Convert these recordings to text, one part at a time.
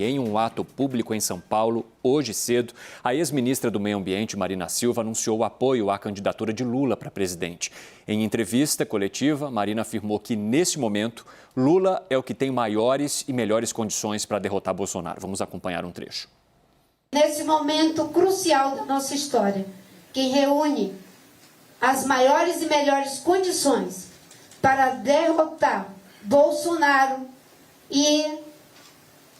e em um ato público em São Paulo, hoje cedo, a ex-ministra do Meio Ambiente, Marina Silva, anunciou o apoio à candidatura de Lula para presidente. Em entrevista coletiva, Marina afirmou que, nesse momento, Lula é o que tem maiores e melhores condições para derrotar Bolsonaro. Vamos acompanhar um trecho. Nesse momento crucial da nossa história, que reúne as maiores e melhores condições para derrotar Bolsonaro e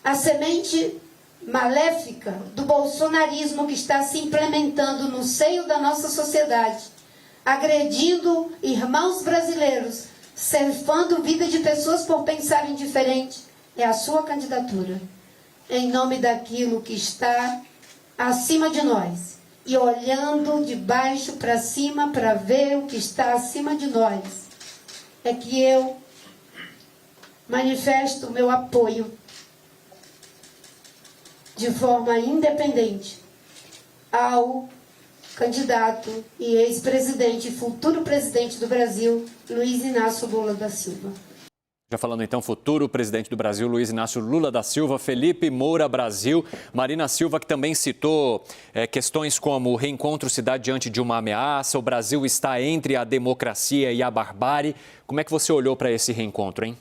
a semente maléfica do bolsonarismo que está se implementando no seio da nossa sociedade, agredindo irmãos brasileiros, ceifando vida de pessoas por pensarem diferente, é a sua candidatura. Em nome daquilo que está acima de nós e olhando de baixo para cima para ver o que está acima de nós, é que eu manifesto o meu apoio de forma independente ao candidato e ex-presidente, futuro presidente do Brasil, Luiz Inácio Lula da Silva. Já falando então, futuro presidente do Brasil, Luiz Inácio Lula da Silva, Felipe Moura Brasil, Marina Silva, que também citou questões como o reencontro se dá diante de uma ameaça, o Brasil está entre a democracia e a barbárie. Como é que você olhou para esse reencontro, hein?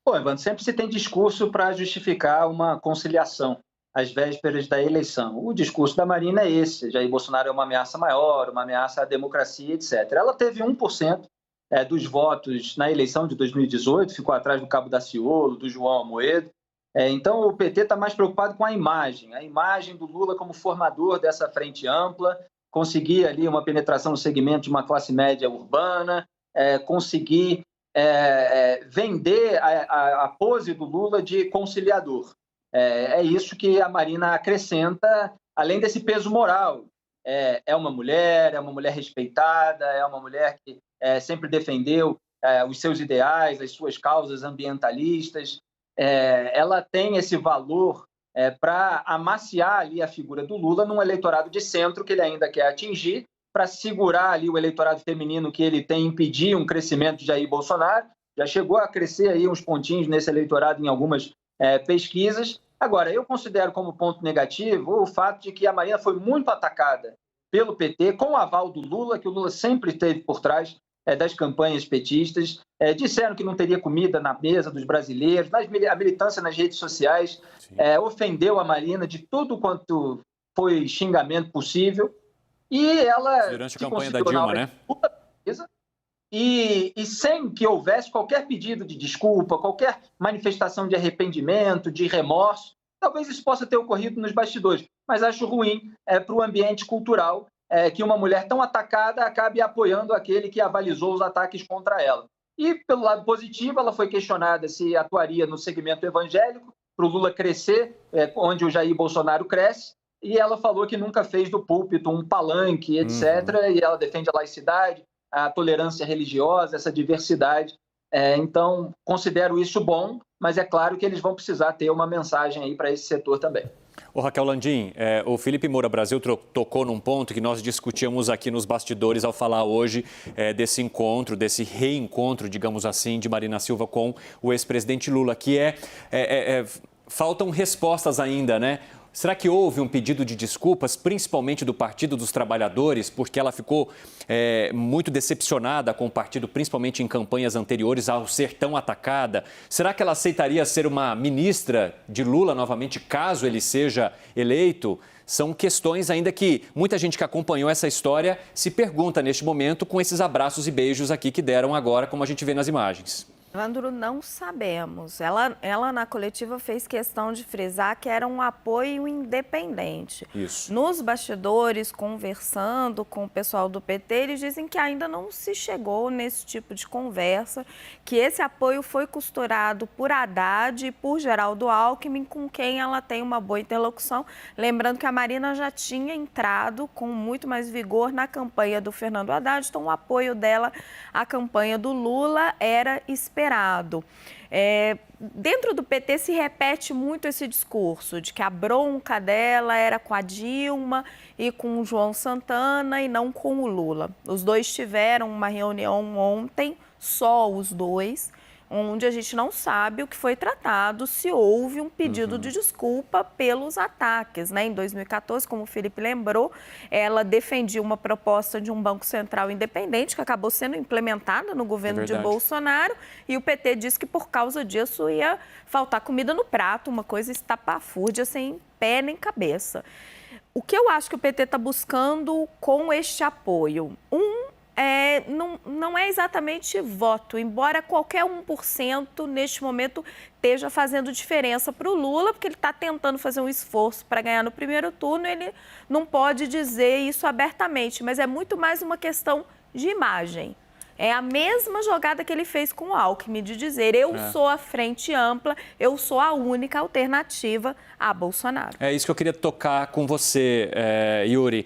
Pô, Evandro, sempre se tem discurso para justificar uma conciliação às vésperas da eleição. O discurso da Marina é esse: Jair Bolsonaro é uma ameaça maior, uma ameaça à democracia, etc. Ela teve 1% dos votos na eleição de 2018, ficou atrás do Cabo Daciolo, do João Amoedo. Então, o PT está mais preocupado com a imagem do Lula como formador dessa frente ampla, conseguir ali uma penetração no segmento de uma classe média urbana, conseguir vender a pose do Lula de conciliador. É isso que a Marina acrescenta, além desse peso moral. É uma mulher respeitada, é uma mulher que sempre defendeu os seus ideais, as suas causas ambientalistas. Ela tem esse valor para amaciar ali a figura do Lula num eleitorado de centro que ele ainda quer atingir, para segurar ali o eleitorado feminino que ele tem, impedir um crescimento de Jair Bolsonaro. Já chegou a crescer aí uns pontinhos nesse eleitorado em algumas pesquisas. Agora, eu considero como ponto negativo o fato de que a Marina foi muito atacada pelo PT, com o aval do Lula, que o Lula sempre esteve por trás das campanhas petistas. Disseram que não teria comida na mesa dos brasileiros, a militância nas redes sociais ofendeu a Marina de tudo quanto foi xingamento possível. E ela durante a campanha da Dilma, né? E sem que houvesse qualquer pedido de desculpa, qualquer manifestação de arrependimento, de remorso. Talvez isso possa ter ocorrido nos bastidores, mas acho ruim para o ambiente cultural que uma mulher tão atacada acabe apoiando aquele que avalizou os ataques contra ela. E, pelo lado positivo, ela foi questionada se atuaria no segmento evangélico, para o Lula crescer, onde o Jair Bolsonaro cresce, e ela falou que nunca fez do púlpito um palanque, etc., e ela defende a laicidade, a tolerância religiosa, essa diversidade. Então, considero isso bom, mas é claro que eles vão precisar ter uma mensagem aí para esse setor também. Ô Raquel Landim, o Felipe Moura Brasil tocou num ponto que nós discutíamos aqui nos bastidores ao falar hoje desse encontro, desse reencontro, digamos assim, de Marina Silva com o ex-presidente Lula, que faltam respostas ainda, né? Será que houve um pedido de desculpas, principalmente do Partido dos Trabalhadores, porque ela ficou muito decepcionada com o partido, principalmente em campanhas anteriores, ao ser tão atacada? Será que ela aceitaria ser uma ministra de Lula novamente, caso ele seja eleito? São questões ainda que muita gente que acompanhou essa história se pergunta neste momento, com esses abraços e beijos aqui que deram agora, como a gente vê nas imagens. Evandro, não sabemos. Ela na coletiva fez questão de frisar que era um apoio independente. Isso. Nos bastidores, conversando com o pessoal do PT, eles dizem que ainda não se chegou nesse tipo de conversa, que esse apoio foi costurado por Haddad e por Geraldo Alckmin, com quem ela tem uma boa interlocução. Lembrando que a Marina já tinha entrado com muito mais vigor na campanha do Fernando Haddad, então o apoio dela à campanha do Lula era esperado. Dentro do PT se repete muito esse discurso de que a bronca dela era com a Dilma e com o João Santana e não com o Lula. Os dois tiveram uma reunião ontem, só os dois, onde a gente não sabe o que foi tratado, se houve um pedido de desculpa pelos ataques, né? Em 2014, como o Felipe lembrou, ela defendia uma proposta de um Banco Central independente, que acabou sendo implementada no governo de Bolsonaro, e o PT disse que por causa disso ia faltar comida no prato, uma coisa estapafúrdia, sem pé nem cabeça. O que eu acho que o PT está buscando com este apoio? Não é exatamente voto, embora qualquer 1% neste momento esteja fazendo diferença para o Lula, porque ele está tentando fazer um esforço para ganhar no primeiro turno, ele não pode dizer isso abertamente, mas é muito mais uma questão de imagem. É a mesma jogada que ele fez com o Alckmin, de dizer, eu sou a frente ampla, eu sou a única alternativa a Bolsonaro. É isso que eu queria tocar com você, Yuri.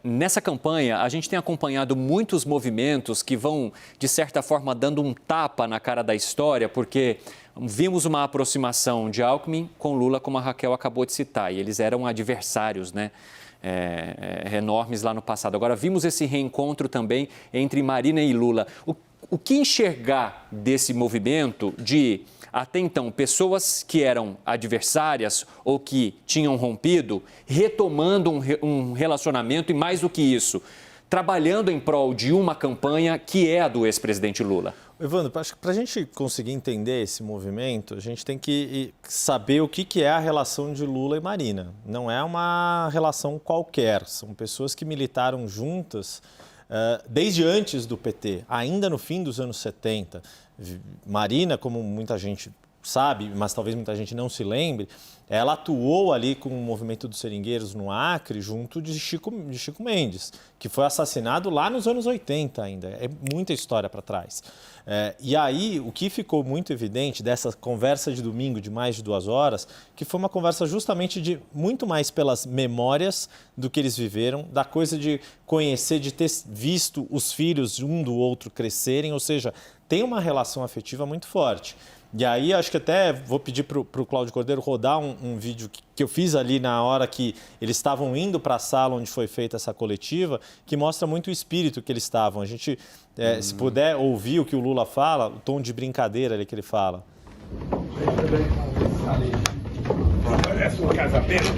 Nessa campanha, a gente tem acompanhado muitos movimentos que vão, de certa forma, dando um tapa na cara da história, porque vimos uma aproximação de Alckmin com Lula, como a Raquel acabou de citar, e eles eram adversários, né? Enormes lá no passado. Agora, vimos esse reencontro também entre Marina e Lula. O que enxergar desse movimento de, até então, pessoas que eram adversárias ou que tinham rompido, retomando um relacionamento e, mais do que isso, trabalhando em prol de uma campanha que é a do ex-presidente Lula? Evandro, acho que para a gente conseguir entender esse movimento, a gente tem que saber o que é a relação de Lula e Marina. Não é uma relação qualquer, são pessoas que militaram juntas desde antes do PT, ainda no fim dos anos 70. Marina, como muita gente sabe, mas talvez muita gente não se lembre, ela atuou ali com o movimento dos seringueiros no Acre, junto de Chico Mendes, que foi assassinado lá nos anos 80 ainda. É muita história para trás. E aí, o que ficou muito evidente dessa conversa de domingo de mais de 2 horas, que foi uma conversa justamente de muito mais pelas memórias do que eles viveram, da coisa de conhecer, de ter visto os filhos um do outro crescerem, ou seja, tem uma relação afetiva muito forte. E aí, acho que até vou pedir para o Cláudio Cordeiro rodar um vídeo que eu fiz ali na hora que eles estavam indo para a sala onde foi feita essa coletiva, que mostra muito o espírito que eles estavam. A gente, se puder ouvir o que o Lula fala, o tom de brincadeira ali que ele fala. Parece um casamento.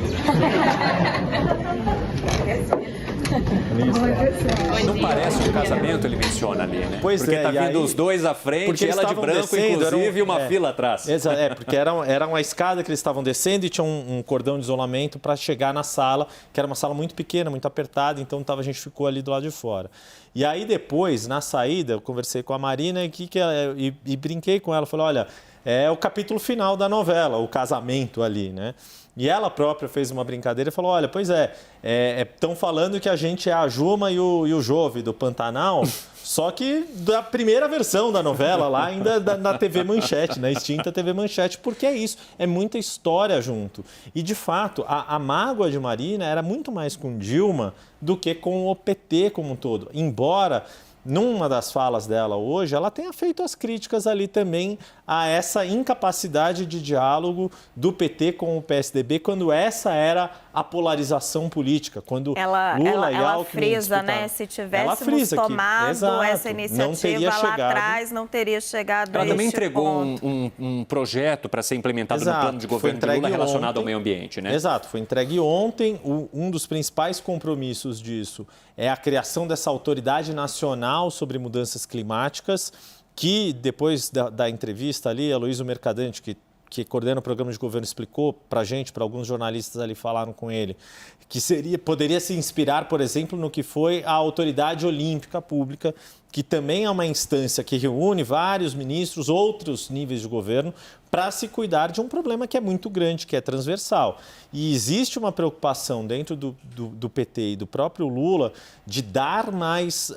Não parece um casamento, ele menciona ali, né? Pois porque tá vindo aí, os dois à frente, ela de branco, descendo, inclusive, e uma fila atrás. Porque era uma escada que eles estavam descendo e tinha um cordão de isolamento para chegar na sala, que era uma sala muito pequena, muito apertada, então a gente ficou ali do lado de fora. E aí depois, na saída, eu conversei com a Marina e brinquei com ela, falei, olha, é o capítulo final da novela, o casamento ali, né? E ela própria fez uma brincadeira e falou, olha, pois estão falando que a gente é a Juma e o Jove do Pantanal, só que da primeira versão da novela, lá ainda na TV Manchete, na extinta TV Manchete, porque é isso, é muita história junto. E, de fato, a mágoa de Marina era muito mais com Dilma do que com o PT como um todo, embora... Numa das falas dela hoje, ela tenha feito as críticas ali também a essa incapacidade de diálogo do PT com o PSDB, quando essa era a polarização política, quando Lula e Alckmin frisa, disputaram. Né? Se tivéssemos tomado essa iniciativa lá atrás, não teria chegado a Ela também este entregou ponto. um projeto para ser implementado no plano de governo de Lula relacionado ao meio ambiente, né? Exato, foi entregue ontem. Um dos principais compromissos disso é a criação dessa autoridade nacional sobre mudanças climáticas, que depois da entrevista ali, a Luísa Mercadante, que coordena o programa de governo, explicou para a gente, para alguns jornalistas ali falaram com ele, que poderia se inspirar, por exemplo, no que foi a Autoridade Olímpica Pública, que também é uma instância que reúne vários ministros, outros níveis de governo, para se cuidar de um problema que é muito grande, que é transversal. E existe uma preocupação dentro do PT e do próprio Lula de dar mais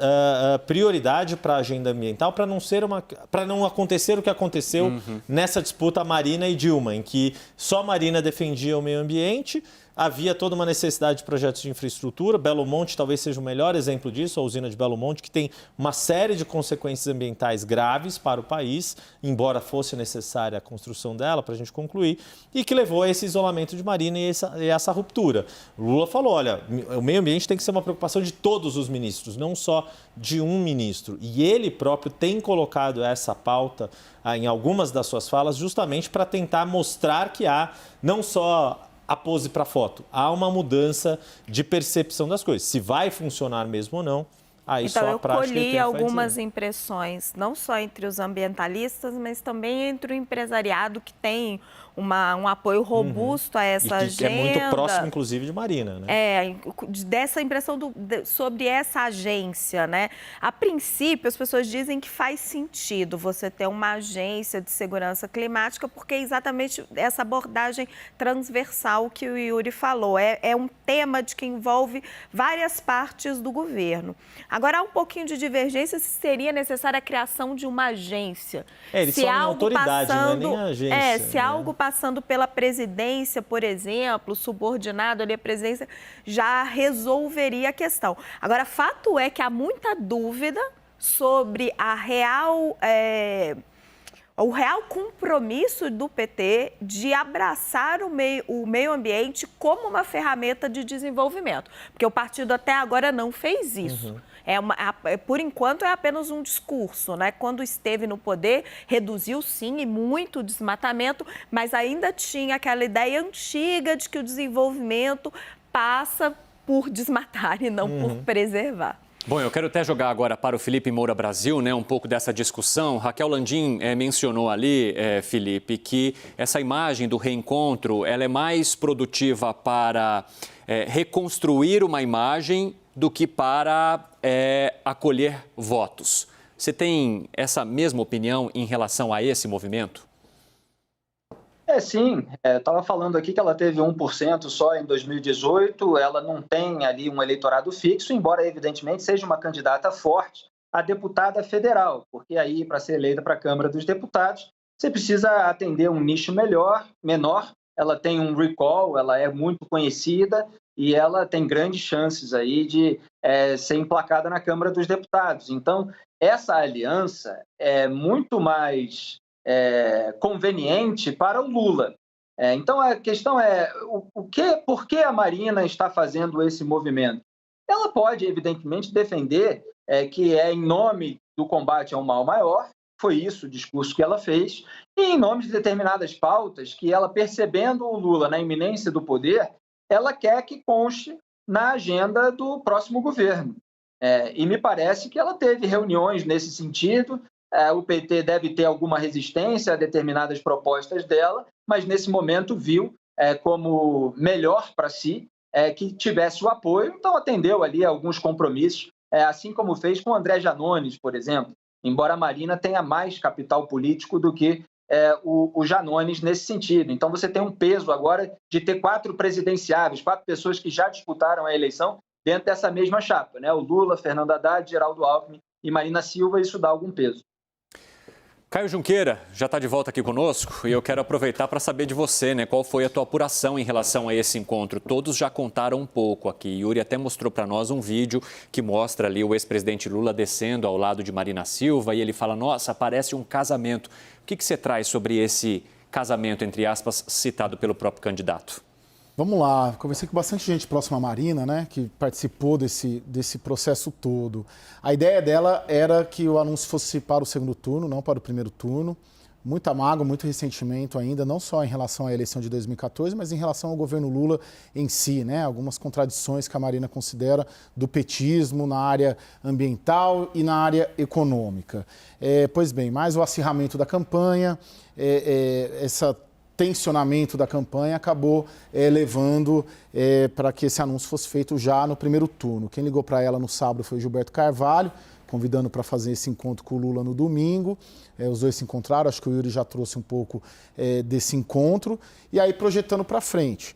prioridade para a agenda ambiental, para não acontecer o que aconteceu nessa disputa Marina e Dilma, em que só Marina defendia o meio ambiente. Havia toda uma necessidade de projetos de infraestrutura. Belo Monte talvez seja o melhor exemplo disso, a usina de Belo Monte, que tem uma série de consequências ambientais graves para o país, embora fosse necessária a construção construção dela, para a gente concluir, e que levou a esse isolamento de Marina e essa ruptura. Lula falou, olha, o meio ambiente tem que ser uma preocupação de todos os ministros, não só de um ministro. E ele próprio tem colocado essa pauta em algumas das suas falas justamente para tentar mostrar que há não só a pose para foto, há uma mudança de percepção das coisas. Se vai funcionar mesmo ou não, aí então, só a prática eu colhi algumas dizer. impressões, não só entre os ambientalistas, mas também entre o empresariado que tem um apoio robusto a essa agenda. Que é muito próximo, inclusive, de Marina, né? Dessa impressão sobre essa agência, né? A princípio, as pessoas dizem que faz sentido você ter uma agência de segurança climática, porque é exatamente essa abordagem transversal que o Yuri falou. É um tema que envolve várias partes do governo. Agora, há um pouquinho de divergência se seria necessária a criação de uma agência. Eles são uma autoridade, não é nem a agência. Se algo passando pela presidência, por exemplo, subordinado ali à presidência, já resolveria a questão. Agora, fato é que há muita dúvida sobre o real compromisso do PT de abraçar o meio ambiente como uma ferramenta de desenvolvimento, porque o partido até agora não fez isso. Por enquanto, é apenas um discurso, né? Quando esteve no poder, reduziu sim e muito o desmatamento, mas ainda tinha aquela ideia antiga de que o desenvolvimento passa por desmatar e não por preservar. Bom, eu quero até jogar agora para o Felipe Moura Brasil, né, um pouco dessa discussão. Raquel Landim mencionou ali, Felipe, que essa imagem do reencontro ela é mais produtiva para reconstruir uma imagem do que para acolher votos. Você tem essa mesma opinião em relação a esse movimento? Sim. Eu estava falando aqui que ela teve 1% só em 2018, ela não tem ali um eleitorado fixo, embora, evidentemente, seja uma candidata forte a deputada federal, porque aí, para ser eleita para a Câmara dos Deputados, você precisa atender um nicho menor, ela tem um recall, ela é muito conhecida e ela tem grandes chances aí de ser emplacada na Câmara dos Deputados. Então, essa aliança é muito mais conveniente para o Lula. Então, a questão é por que a Marina está fazendo esse movimento? Ela pode, evidentemente, defender que é em nome do combate ao mal maior, foi isso o discurso que ela fez, e em nome de determinadas pautas que ela, percebendo o Lula na iminência do poder, ela quer que conste na agenda do próximo governo. E me parece que ela teve reuniões nesse sentido. O PT deve ter alguma resistência a determinadas propostas dela, mas nesse momento viu como melhor para si que tivesse o apoio, então atendeu ali alguns compromissos, assim como fez com André Janones, por exemplo, embora a Marina tenha mais capital político do que o Janones nesse sentido. Então você tem um peso agora de ter 4 presidenciáveis, 4 pessoas que já disputaram a eleição dentro dessa mesma chapa, né? O Lula, Fernando Haddad, Geraldo Alckmin e Marina Silva, isso dá algum peso. Caio Junqueira já está de volta aqui conosco e eu quero aproveitar para saber de você, né? Qual foi a tua apuração em relação a esse encontro? Todos já contaram um pouco aqui. Yuri até mostrou para nós um vídeo que mostra ali o ex-presidente Lula descendo ao lado de Marina Silva e ele fala, nossa, parece um casamento. O que você traz sobre esse casamento, entre aspas, citado pelo próprio candidato? Vamos lá, conversei com bastante gente próxima à Marina, né, que participou desse processo todo. A ideia dela era que o anúncio fosse para o segundo turno, não para o primeiro turno. Muita mágoa, muito ressentimento ainda, não só em relação à eleição de 2014, mas em relação ao governo Lula em si, né? Algumas contradições que a Marina considera do petismo na área ambiental e na área econômica. Pois bem, mais o acirramento da campanha, esse tensionamento da campanha acabou levando para que esse anúncio fosse feito já no primeiro turno. Quem ligou para ela no sábado foi o Gilberto Carvalho, convidando para fazer esse encontro com o Lula no domingo. Os dois se encontraram, acho que o Yuri já trouxe um pouco desse encontro. E aí, projetando para frente,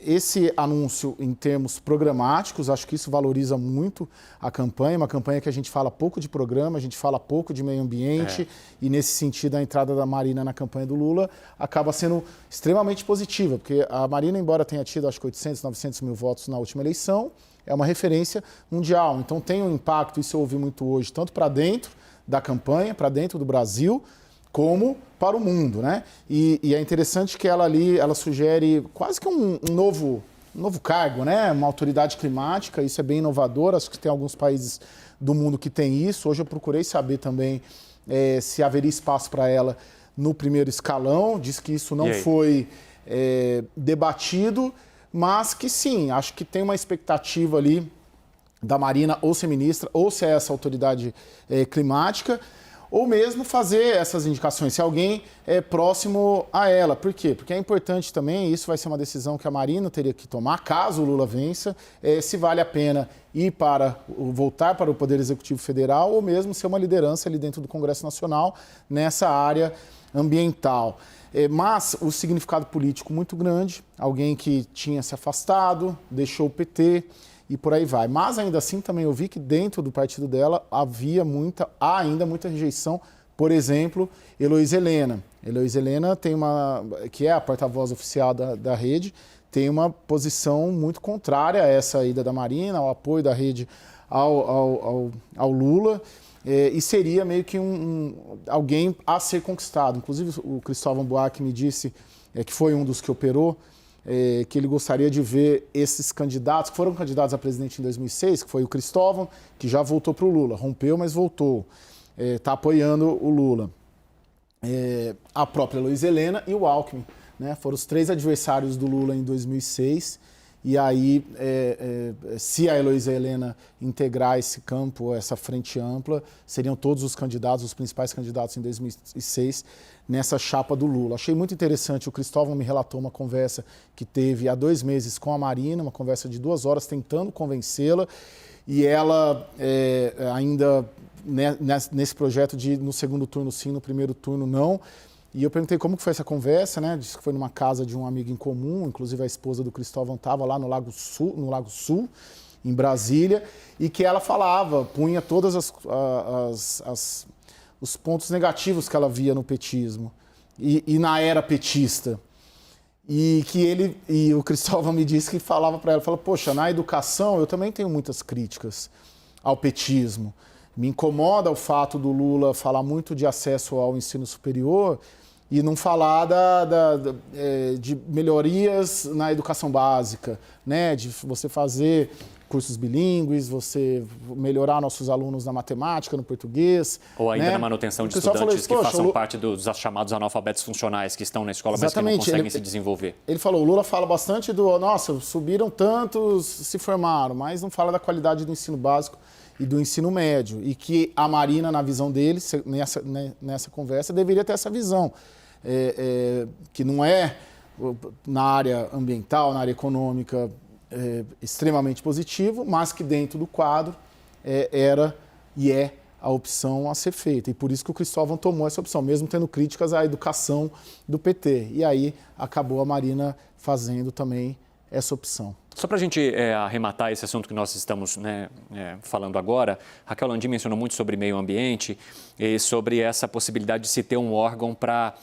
esse anúncio em termos programáticos, acho que isso valoriza muito a campanha, uma campanha que a gente fala pouco de programa, a gente fala pouco de meio ambiente, e nesse sentido a entrada da Marina na campanha do Lula acaba sendo extremamente positiva, porque a Marina, embora tenha tido acho que 800, 900 mil votos na última eleição, é uma referência mundial, então tem um impacto, isso eu ouvi muito hoje, tanto para dentro da campanha, para dentro do Brasil, como para o mundo, né? E é interessante que ela ali, ela sugere quase que um novo cargo, né? Uma autoridade climática, isso é bem inovador, acho que tem alguns países do mundo que tem isso. Hoje eu procurei saber também se haveria espaço para ela no primeiro escalão, diz que isso não foi debatido, mas que sim, acho que tem uma expectativa ali da Marina ou ser ministra, ou ser essa autoridade climática, ou mesmo fazer essas indicações, se alguém é próximo a ela. Por quê? Porque é importante também, isso vai ser uma decisão que a Marina teria que tomar, caso o Lula vença, se vale a pena voltar para o Poder Executivo Federal ou mesmo ser uma liderança ali dentro do Congresso Nacional nessa área ambiental. Mas o significado político muito grande, alguém que tinha se afastado, deixou o PT, e por aí vai. Mas ainda assim também eu vi que dentro do partido dela há ainda muita rejeição. Por exemplo, Heloísa Helena. Heloísa Helena que é a porta-voz oficial da rede, tem uma posição muito contrária a essa ida da Marina, ao apoio da rede ao Lula. E seria meio que alguém a ser conquistado. Inclusive o Cristóvão Buarque me disse, que foi um dos que operou, que ele gostaria de ver esses candidatos, que foram candidatos a presidente em 2006, que foi o Cristóvão, que já voltou para o Lula, rompeu, mas voltou, está apoiando o Lula. A própria Heloísa Helena e o Alckmin, né? Foram os 3 adversários do Lula em 2006, e aí, se a Heloísa Helena integrar esse campo, essa frente ampla, seriam todos os candidatos, os principais candidatos em 2006, nessa chapa do Lula. Achei muito interessante, o Cristóvão me relatou uma conversa que teve há 2 meses com a Marina, uma conversa de 2 horas, tentando convencê-la, e ela ainda nesse projeto de no segundo turno sim, no primeiro turno não. E eu perguntei como que foi essa conversa, né? Disse que foi numa casa de um amigo em comum, inclusive a esposa do Cristóvão estava lá no Lago Sul, em Brasília, e que ela punha todas os pontos negativos que ela via no petismo e na era petista. E que o Cristóvão me disse que falava para ela, poxa, na educação eu também tenho muitas críticas ao petismo. Me incomoda o fato do Lula falar muito de acesso ao ensino superior e não falar de melhorias na educação básica, né? De você fazer cursos bilíngues, você melhorar nossos alunos na matemática, no português. Ou ainda, né, na manutenção de estudantes que façam parte dos chamados analfabetos funcionais que estão na escola, mas que não conseguem se desenvolver. Ele falou, o Lula fala bastante nossa, subiram tantos, se formaram, mas não fala da qualidade do ensino básico e do ensino médio. E que a Marina, na visão dele, nessa conversa, deveria ter essa visão. Que não é na área ambiental, na área econômica, extremamente positivo, mas que dentro do quadro era e é a opção a ser feita. E por isso que o Cristóvão tomou essa opção, mesmo tendo críticas à educação do PT. E aí acabou a Marina fazendo também essa opção. Só para a gente arrematar esse assunto que nós estamos falando agora, Raquel Landim mencionou muito sobre meio ambiente e sobre essa possibilidade de se ter um órgão para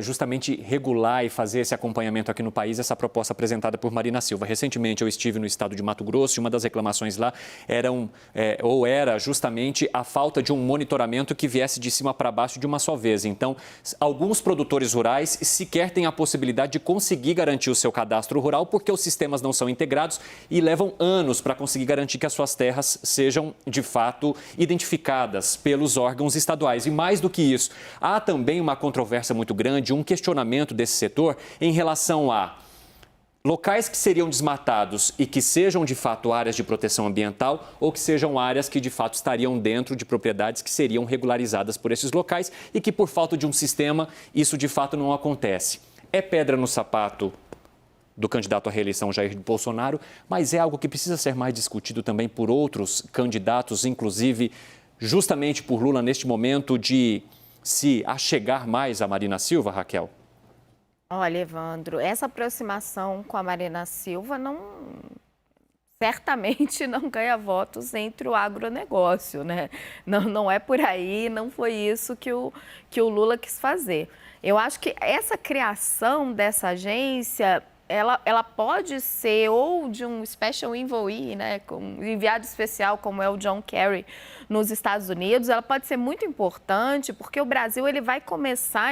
justamente regular e fazer esse acompanhamento aqui no país, essa proposta apresentada por Marina Silva. Recentemente eu estive no estado de Mato Grosso e uma das reclamações lá era justamente a falta de um monitoramento que viesse de cima para baixo de uma só vez. Então, alguns produtores rurais sequer têm a possibilidade de conseguir garantir o seu cadastro rural porque os sistemas não são integrados e levam anos para conseguir garantir que as suas terras sejam, de fato, identificadas pelos órgãos estaduais. E mais do que isso, há também uma controvérsia muito grande, um questionamento desse setor em relação a locais que seriam desmatados e que sejam, de fato, áreas de proteção ambiental ou que sejam áreas que, de fato, estariam dentro de propriedades que seriam regularizadas por esses locais e que, por falta de um sistema, isso, de fato, não acontece. É pedra no sapato do candidato à reeleição Jair Bolsonaro, mas é algo que precisa ser mais discutido também por outros candidatos, inclusive justamente por Lula neste momento de se achegar mais a Marina Silva, Raquel? Olha, Evandro, essa aproximação com a Marina Silva certamente não ganha votos entre o agronegócio, né? Não é por aí, não foi isso que o Lula quis fazer. Eu acho que essa criação dessa agência ela pode ser ou de um special envoy, né, um enviado especial, como é o John Kerry nos Estados Unidos. Ela pode ser muito importante porque o Brasil ele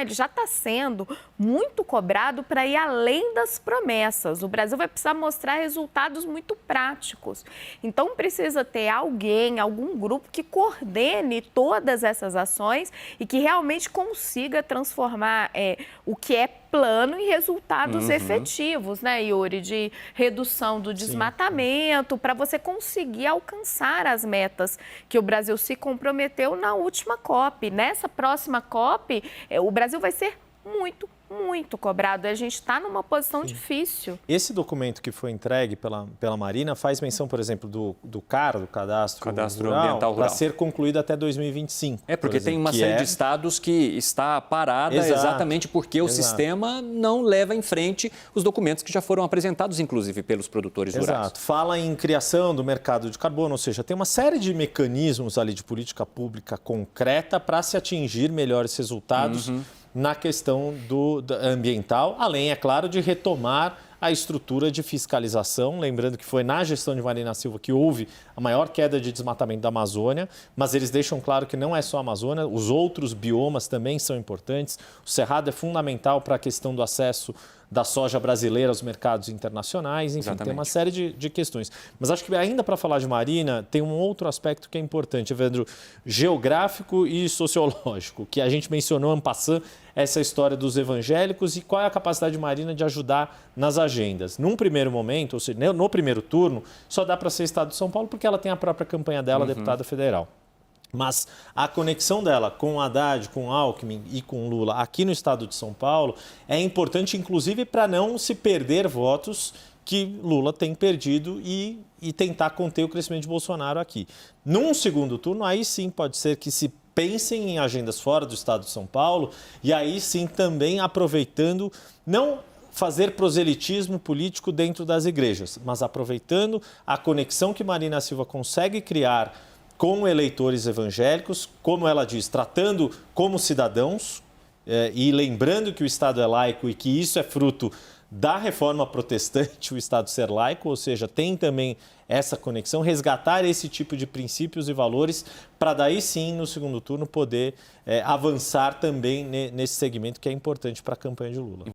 já está sendo muito cobrado para ir além das promessas. O Brasil vai precisar mostrar resultados muito práticos. Então, precisa ter algum grupo que coordene todas essas ações e que realmente consiga transformar o que é plano em resultados efetivos, né, Yuri? De redução do desmatamento, para você conseguir alcançar as metas que o Brasil se comprometeu na última COP. Nessa próxima COP, o Brasil vai ser muito cobrado. A gente está numa posição difícil. Esse documento que foi entregue pela Marina faz menção, por exemplo, do CAR, do Cadastro Ambiental Rural, para ser concluído até 2025. Porque tem uma série de estados que está parada exatamente porque o sistema não leva em frente os documentos que já foram apresentados, inclusive, pelos produtores rurais. Exato. Fala em criação do mercado de carbono, ou seja, tem uma série de mecanismos ali de política pública concreta para se atingir melhores resultados na questão ambiental, além, é claro, de retomar a estrutura de fiscalização. Lembrando que foi na gestão de Marina Silva que houve a maior queda de desmatamento da Amazônia, mas eles deixam claro que não é só a Amazônia, os outros biomas também são importantes. O Cerrado é fundamental para a questão do acesso da soja brasileira aos mercados internacionais, enfim, tem uma série de questões. Mas acho que ainda para falar de Marina, tem um outro aspecto que é importante, Evandro, geográfico e sociológico, que a gente mencionou en passant, essa história dos evangélicos e qual é a capacidade de Marina de ajudar nas agendas. Num primeiro momento, ou seja, no primeiro turno, só dá para ser Estado de São Paulo porque ela tem a própria campanha dela, deputada federal. Mas a conexão dela com Haddad, com Alckmin e com Lula aqui no estado de São Paulo é importante, inclusive, para não se perder votos que Lula tem perdido e tentar conter o crescimento de Bolsonaro aqui. Num segundo turno, aí sim pode ser que se pensem em agendas fora do estado de São Paulo e aí sim também aproveitando, não fazer proselitismo político dentro das igrejas, mas aproveitando a conexão que Marina Silva consegue criar com eleitores evangélicos, como ela diz, tratando como cidadãos e lembrando que o Estado é laico e que isso é fruto da reforma protestante, o Estado ser laico, ou seja, tem também essa conexão, resgatar esse tipo de princípios e valores para daí sim, no segundo turno, poder avançar também nesse segmento que é importante para a campanha de Lula.